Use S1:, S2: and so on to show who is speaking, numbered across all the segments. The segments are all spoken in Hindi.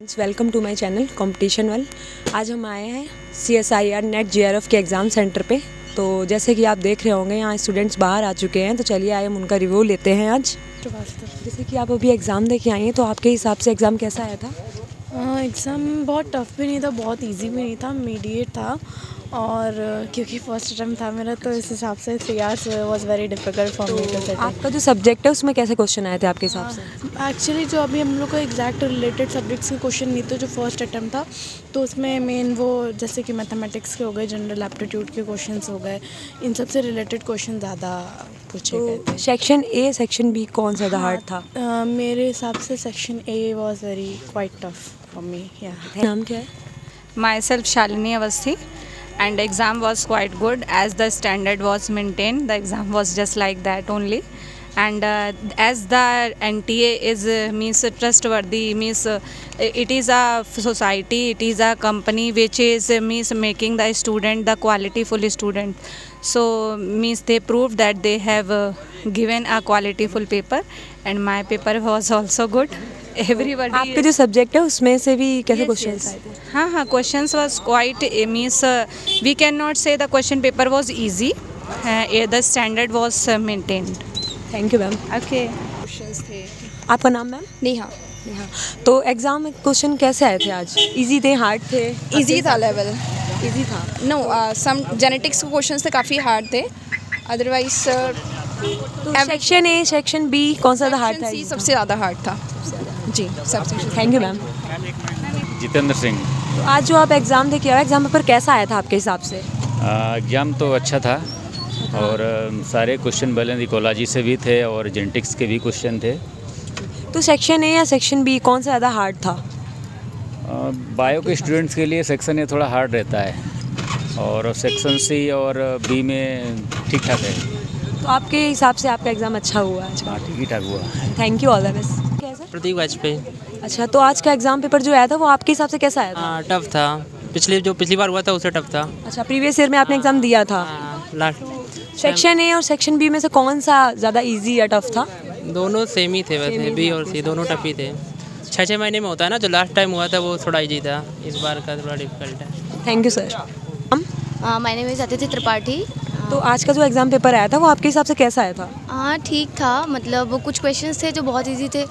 S1: Welcome to my channel competition world. आज हम आए हैं CSIR नेट JRF के एग्ज़ाम सेंटर पे। तो जैसे कि आप देख रहे होंगे यहाँ स्टूडेंट्स बाहर आ चुके हैं, तो चलिए आए हम उनका रिव्यू लेते हैं आज। जैसे कि आप अभी एग्ज़ाम दे के आई हैं, तो आपके हिसाब से एग्ज़ाम कैसा आया था?
S2: एग्ज़ाम बहुत टफ भी नहीं था, बहुत इजी भी नहीं था, मीडिएट था। और क्योंकि फर्स्ट अटेम्प्ट था मेरा, तो इस हिसाब से 3 hours was very difficult for me to set.
S1: आपका जो सब्जेक्ट है उसमें कैसे क्वेश्चन आए थे आपके हिसाब से?
S2: एक्चुअली जो अभी हम लोग को एग्जैक्ट रिलेटेड सब्जेक्ट्स के क्वेश्चन नहीं थे जो फर्स्ट अटेम्प्ट था, तो उसमें मेन वो जैसे कि मैथमेटिक्स के हो गए, जनरल एप्टीट्यूड के क्वेश्चंस हो गए, इन सब से रिलेटेड क्वेश्चन ज़्यादा पूछे गए थे।
S1: सेक्शन A सेक्शन B कौन सा हार्ड था?
S2: मेरे हिसाब से section A was very quite tough for me.
S1: नाम क्या है?
S3: Myself Shalini Avasthi, and exam was quite good as the standard was maintained. The exam was just like that only, and as the NTA is means trustworthy, means it is a society, it is a company which is means making the student the qualityful student. So means they proved that they have given a qualityful paper, and my paper was also good. Everybody.
S1: आपके जो सब्जेक्ट है उसमें से भी कैसे क्वेश्चंस आए थे?
S3: हाँ, questions was quite means we can not say the question paper was easy, the standard was maintained.
S1: Thank you ma'am.
S3: Okay.
S2: Questions थे।
S1: आपका नाम मैम?
S2: नेहा।
S1: तो एग्ज़ाम में क्वेश्चन कैसे आए थे आज? इजी थे, हार्ड थे?
S4: इजी था लेवल।
S1: इजी था।
S4: नो सम जेनेटिक्स के क्वेश्चंस थे, काफ़ी हार्ड थे। अदरवाइज
S1: तो सेक्शन A सेक्शन B कौन सा हार्ड था?
S4: सी सबसे ज़्यादा हार्ड था जी, सबसे।
S1: Thank you ma'am.
S5: Jitendra Singh.
S1: तो आज जो आप एग्ज़ाम दे के आए, एग्ज़ाम पेपर कैसा आया था आपके हिसाब से?
S5: एग्ज़ाम तो अच्छा था और सारे क्वेश्चन बैलेंस इकोलॉजी से भी थे और जेनेटिक्स के भी क्वेश्चन थे।
S1: तो सेक्शन A या सेक्शन B कौन सा ज़्यादा हार्ड था?
S5: बायो के स्टूडेंट्स के लिए सेक्शन A थोड़ा हार्ड रहता है और सेक्शन C और B में ठीक ठाक है।
S1: तो आपके हिसाब से आपका एग्ज़ाम अच्छा हुआ आज का?
S5: हाँ, ठीक ही ठाक हुआ।
S1: Thank you, all the best. कैसा?
S6: प्रतीक वाजपेयी।
S1: अच्छा, तो आज का एग्ज़ाम पेपर जो आया था वो आपके हिसाब से कैसा आया था?
S6: हाँ, टफ था। पिछली बार हुआ था उससे टफ था।
S1: अच्छा, प्रीवियस ईयर में आपने एग्ज़ाम दिया था।
S6: लास्ट
S1: सेक्शन A और सेक्शन B में से कौन सा ज़्यादा ईजी या टफ था?
S6: दोनों सेम ही थे वैसे, B और C दोनों टफ ही थे। 6 महीने में होता है ना, जो लास्ट टाइम हुआ था वो थोड़ा इजी था, इस बार का थोड़ा डिफिकल्ट है।
S1: Thank you sir.
S7: My name is अतिथि त्रिपाठी।
S1: तो आज का जो एग्ज़ाम पेपर आया था वो आपके हिसाब से कैसा आया था?
S7: हाँ, ठीक था। मतलब कुछ क्वेश्चंस थे जो बहुत इजी थे,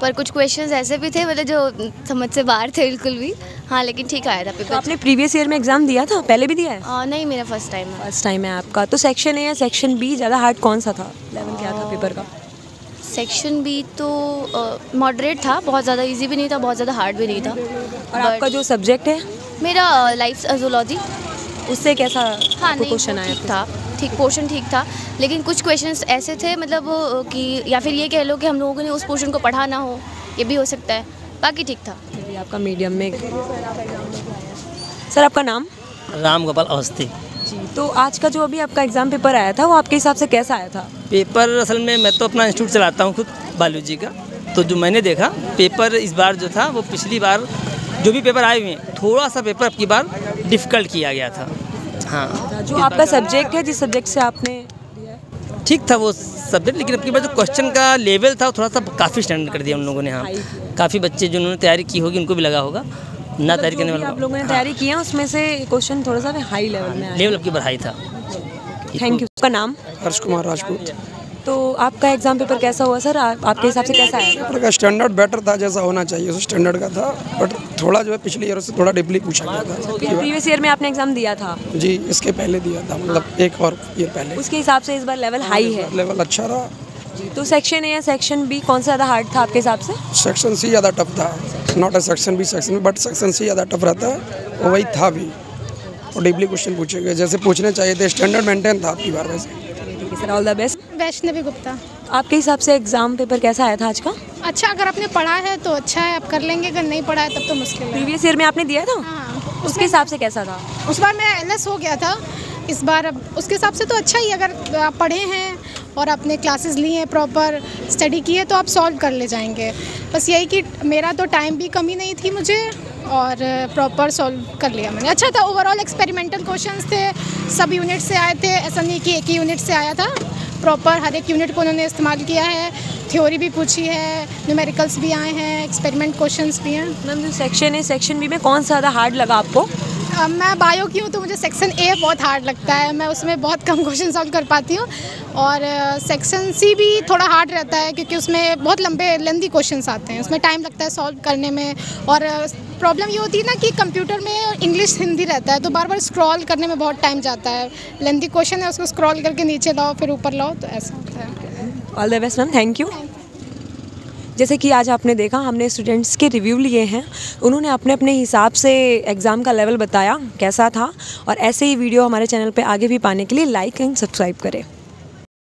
S7: पर कुछ क्वेश्चंस ऐसे भी थे मतलब जो समझ से बाहर थे बिल्कुल भी। हाँ, लेकिन ठीक आया था पेपर।
S1: तो आपने प्रीवियस ईयर में एग्ज़ाम दिया था? पहले भी दिया है?
S7: नहीं, मेरा फर्स्ट टाइम है।
S1: फर्स्ट टाइम है आपका। तो सेक्शन A या सेक्शन B ज़्यादा हार्ड कौन सा था? लेवल क्या था पेपर का?
S7: सेक्शन B तो मॉडरेट था, बहुत ज़्यादा इजी भी नहीं था, बहुत ज़्यादा हार्ड भी नहीं था।
S1: और आपका जो सब्जेक्ट है
S7: मेरा लाइफ जूलॉजी,
S1: उससे कैसा
S7: हाँ नहीं
S1: क्वेश्चन आया?
S7: ठीक था, ठीक पोर्शन ठीक था, लेकिन कुछ क्वेश्चंस ऐसे थे मतलब कि या फिर ये कह लो कि हम लोगों ने उस पोर्शन को पढ़ा ना हो, ये भी हो सकता है। बाकी ठीक था।
S1: आपका मीडियम में। सर आपका नाम?
S8: राम गोपाल अवस्थी
S1: जी। तो आज का जो अभी आपका एग्ज़ाम पेपर आया था वो आपके हिसाब से कैसा आया था?
S8: पेपर असल में मैं तो अपना इंस्टीट्यूट चलाता हूँ खुद, बायोलॉजी का। तो जो मैंने देखा पेपर इस बार जो था वो पिछली बार जो भी पेपर आए हुए हैं, थोड़ा सा पेपर अब की बार डिफ़िकल्ट किया गया था। हाँ,
S1: जो आपका सब्जेक्ट है, जिस सब्जेक्ट से आपने दिया है?
S8: ठीक था वो सब्जेक्ट, लेकिन अब की बार जो क्वेश्चन का लेवल था वो थोड़ा सा काफ़ी स्टैंडर्ड कर दिया उन लोगों ने। हाँ, काफ़ी बच्चे जिन्होंने तैयारी की होगी उनको भी लगा होगा, ना तैयारी करने वाले
S1: आप लोगों ने तैयारी की है उसमें से क्वेश्चन थोड़ा सा हाई लेवल में आया।
S8: लेवल अब की बार हाई था।
S1: Thank you. आपका नाम?
S9: हर्ष कुमार राजपूत।
S1: तो आपका एग्ज़ाम पेपर कैसा हुआ सर? आपके हिसाब से कैसा आया?
S9: पेपर का स्टैंडर्ड बेटर था, जैसा होना चाहिए उस स्टैंडर्ड का था, बट थोड़ा जो है पिछले ईयर से थोड़ा डीपली पूछा गया था।
S1: प्रीवियस ईयर में आपने एग्ज़ाम दिया था?
S9: जी, इसके पहले दिया था, मतलब एक और ईयर पहले।
S1: उसके हिसाब से इस बार लेवल हाई है?
S9: लेवल अच्छा रहा।
S1: तो सेक्शन A या सेक्शन B कौन सा ज़्यादा हार्ड था आपके हिसाब से?
S9: सेक्शन C ज़्यादा टफ था, not A section B section, but section C ज़्यादा टफ रहता है और वही था भी। और डीपली क्वेश्चन पूछे गए जैसे पूछने चाहिए थे, स्टैंडर्ड मेंटेन था आपकी बार वैसे।
S1: ठीक है sir, all the best.
S2: Vaishnavi Gupta.
S1: आपके हिसाब से एग्ज़ाम पेपर कैसा आया था आज का?
S2: अच्छा, अगर आपने पढ़ा है तो अच्छा है, आप कर लेंगे, अगर नहीं पढ़ा है तब तो मुश्किल है।
S1: प्रीवियस ईयर में आपने दिया था?
S2: हाँ,
S1: उसके हिसाब से कैसा था?
S2: उस बार मेरा LS हो गया था, इस बार अब उसके हिसाब से तो अच्छा ही। अगर आप पढ़े हैं और आपने क्लासेस ली हैं, प्रॉपर स्टडी की है, तो आप सॉल्व कर ले जाएंगे। बस यही कि मेरा तो टाइम भी कमी नहीं थी मुझे और प्रॉपर सॉल्व कर लिया मैंने। अच्छा था, ओवरऑल एक्सपेरिमेंटल क्वेश्चंस थे, सब यूनिट से आए थे, ऐसा नहीं कि एक ही यूनिट से आया था। प्रॉपर हर एक यूनिट को उन्होंने इस्तेमाल किया है। थ्योरी भी पूछी है, न्यूमेरिकल्स भी आए हैं, एक्सपेरिमेंट क्वेश्चंस भी हैं।
S1: मैम जो सेक्शन है, सेक्शन बी में कौन सा ज़्यादा हार्ड लगा आपको?
S2: मैं बायो की हूँ तो मुझे सेक्शन ए बहुत हार्ड लगता है, मैं उसमें बहुत कम क्वेश्चन सॉल्व कर पाती हूँ। और सेक्शन सी भी थोड़ा हार्ड रहता है क्योंकि उसमें बहुत लंबे लेंदी क्वेश्चंस आते हैं, उसमें टाइम लगता है सॉल्व करने में। और प्रॉब्लम ये होती है ना कि कंप्यूटर में इंग्लिश हिंदी रहता है तो बार बार स्क्रॉल करने में बहुत टाइम जाता है। लेंदी क्वेश्चन है, उसको स्क्रॉल करके नीचे लाओ फिर ऊपर लाओ, तो ऐसा होता है।
S1: All the best ma'am, thank you. जैसे कि आज आपने देखा, हमने स्टूडेंट्स के रिव्यू लिए हैं, उन्होंने अपने अपने हिसाब से एग्ज़ाम का लेवल बताया कैसा था। और ऐसे ही वीडियो हमारे चैनल पे आगे भी पाने के लिए लाइक एंड सब्सक्राइब करें।